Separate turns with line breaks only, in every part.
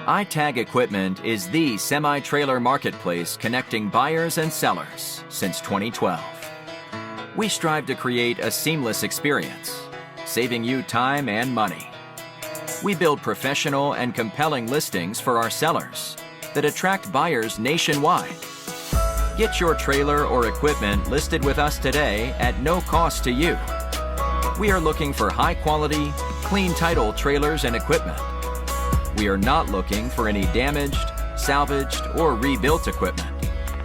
ITAG Equipment is the semi-trailer marketplace connecting buyers and sellers since 2012. We strive to create a seamless experience, saving you time and money. We build professional and compelling listings for our sellers that attract buyers nationwide. Get your trailer or equipment listed with us today at no cost to you. We are looking for high-quality, clean title trailers and equipment. We are not looking for any damaged, salvaged, or rebuilt equipment,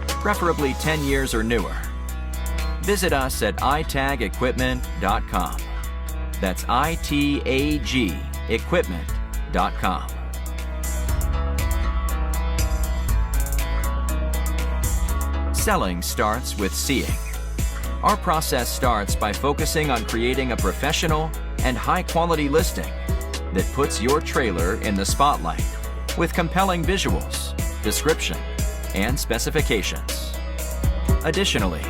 preferably 10 years or newer. Visit us at itagequipment.com. That's ITAG equipment.com. Selling starts with seeing. Our process starts by focusing on creating a professional and high-quality listing that puts your trailer in the spotlight with compelling visuals, description, and specifications. Additionally,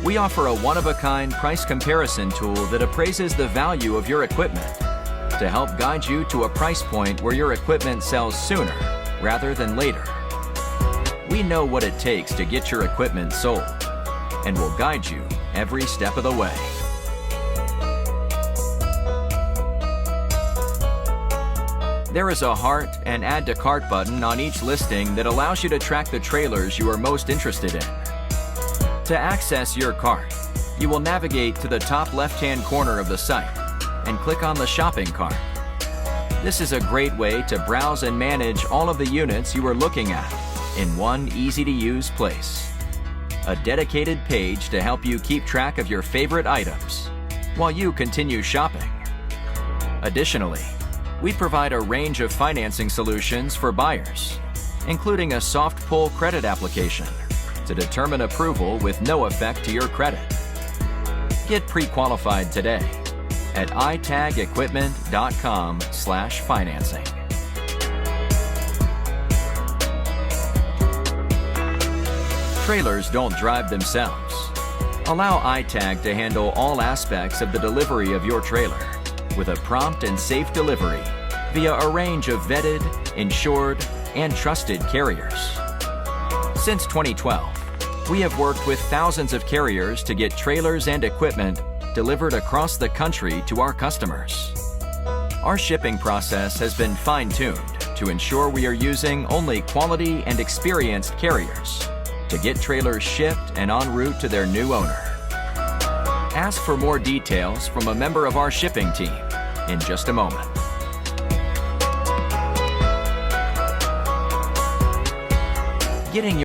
we offer a one-of-a-kind price comparison tool that appraises the value of your equipment to help guide you to a price point where your equipment sells sooner rather than later. We know what it takes to get your equipment sold and will guide you every step of the way. There is a heart and add to cart button on each listing that allows you to track the trailers you are most interested in. To access your cart, you will navigate to the top left-hand corner of the site and click on the shopping cart. This is a great way to browse and manage all of the units you are looking at in one easy-to-use place. A dedicated page to help you keep track of your favorite items while you continue shopping. Additionally, we provide a range of financing solutions for buyers, including a soft pull credit application to determine approval with no effect to your credit. Get pre-qualified today at itagequipment.com/financing. Trailers don't drive themselves. Allow ITAG to handle all aspects of the delivery of your trailer with a prompt and safe delivery via a range of vetted, insured, and trusted carriers. Since 2012, we have worked with thousands of carriers to get trailers and equipment delivered across the country to our customers. Our shipping process has been fine-tuned to ensure we are using only quality and experienced carriers to get trailers shipped and en route to their new owner. Ask for more details from a member of our shipping team in just a moment. Getting